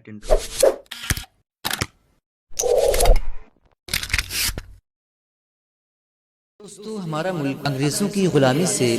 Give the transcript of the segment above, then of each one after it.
get into it. دوستو، ہمارا ملک انگریزوں کی غلامی سے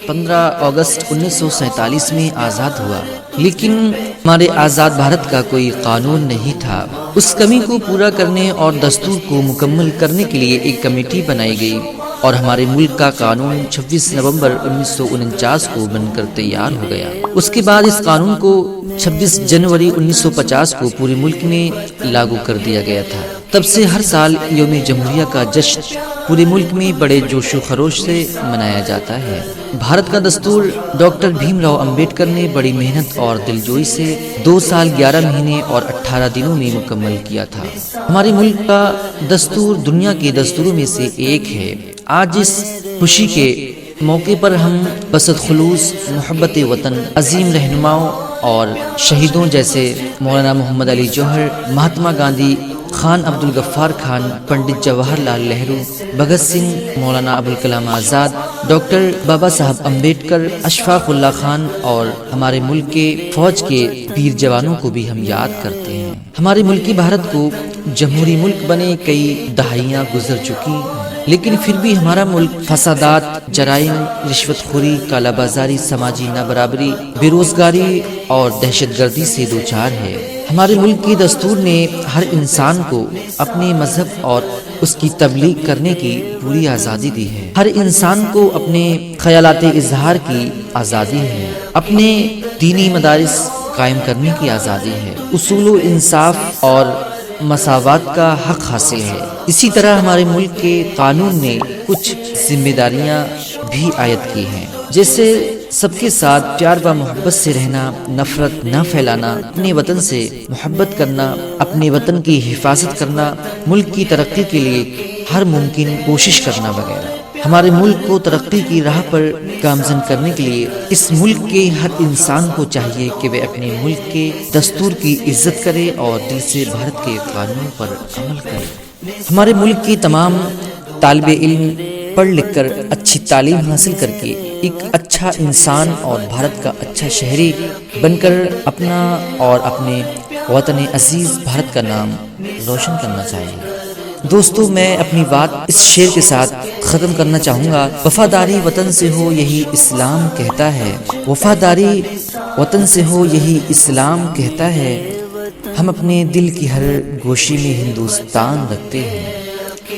15 اگست 1947 میں آزاد ہوا، لیکن ہمارے آزاد بھارت کا کوئی قانون نہیں تھا۔ اس کمی کو پورا کرنے اور دستور کو مکمل کرنے کے لیے ایک کمیٹی بنائی گئی اور ہمارے ملک کا قانون 26 نومبر 1949 کو بن کر تیار ہو گیا۔ اس کے بعد اس قانون کو 26 جنوری 1950 کو پورے ملک میں لاگو کر دیا گیا تھا۔ تب سے ہر سال یوم جمہوریہ کا جشن پورے ملک میں بڑے جوش و خروش سے منایا جاتا ہے۔ بھارت کا دستور ڈاکٹر بھیم راؤ امبیڈکر نے بڑی محنت اور دلجوئی سے 2 سال 11 مہینے اور 18 دنوں میں مکمل کیا تھا۔ ہمارے ملک کا دستور دنیا کے دستوروں میں سے ایک ہے۔ آج اس خوشی کے موقع پر ہم بسط خلوص، محبت وطن، عظیم رہنماؤں اور شہیدوں جیسے مولانا محمد علی جوہر، مہاتما گاندھی، خان عبد الغفار خان، پنڈت جواہر لال نہرو، بھگت سنگھ، مولانا ابوالکلام آزاد، ڈاکٹر بابا صاحب امبیڈکر، اشفاق اللہ خان اور ہمارے ملک کے فوج کے ویر جوانوں کو بھی ہم یاد کرتے ہیں۔ ہمارے ملکی بھارت کو جمہوری ملک بنے کئی دہائیاں گزر چکی ہیں، لیکن پھر بھی ہمارا ملک فسادات، جرائم، رشوت خوری، کالا بازاری، سماجی نابرابری، بے روزگاری اور دہشت گردی سے دوچار ہے۔ ہمارے ملک کے دستور نے ہر انسان کو اپنے مذہب اور اس کی تبلیغ کرنے کی پوری آزادی دی ہے۔ ہر انسان کو اپنے خیالات اظہار کی آزادی ہے، اپنے دینی مدارس قائم کرنے کی آزادی ہے، اصول و انصاف اور مساوات کا حق حاصل ہے۔ اسی طرح ہمارے ملک کے قانون نے کچھ ذمہ داریاں بھی عائد کی ہیں، جیسے سب کے ساتھ پیار و محبت سے رہنا، نفرت نہ پھیلانا، اپنے وطن سے محبت کرنا، اپنے وطن کی حفاظت کرنا، ملک کی ترقی کے لیے ہر ممکن کوشش کرنا وغیرہ۔ ہمارے ملک کو ترقی کی راہ پر گامزن کرنے کے لیے اس ملک کے ہر انسان کو چاہیے کہ وہ اپنے ملک کے دستور کی عزت کرے اور دل سے بھارت کے قانون پر عمل کرے۔ ہمارے ملک کے تمام طالب علم پڑھ لکھ کر اچھی تعلیم حاصل کر کے ایک اچھا انسان اور بھارت کا اچھا شہری بن کر اپنا اور اپنے وطن عزیز بھارت کا نام روشن کرنا چاہیے۔ دوستو، میں اپنی بات اس شعر کے ساتھ ختم کرنا چاہوں گا۔ وفاداری وطن سے ہو یہی اسلام کہتا ہے، وفاداری وطن سے ہو یہی اسلام کہتا ہے، ہم اپنے دل کی ہر گوشے میں ہندوستان رکھتے ہیں،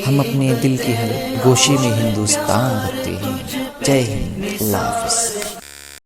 ہم اپنے دل کی ہر گوشے میں ہندوستان رکھتے ہیں۔ جے ہند، اللہ حافظ۔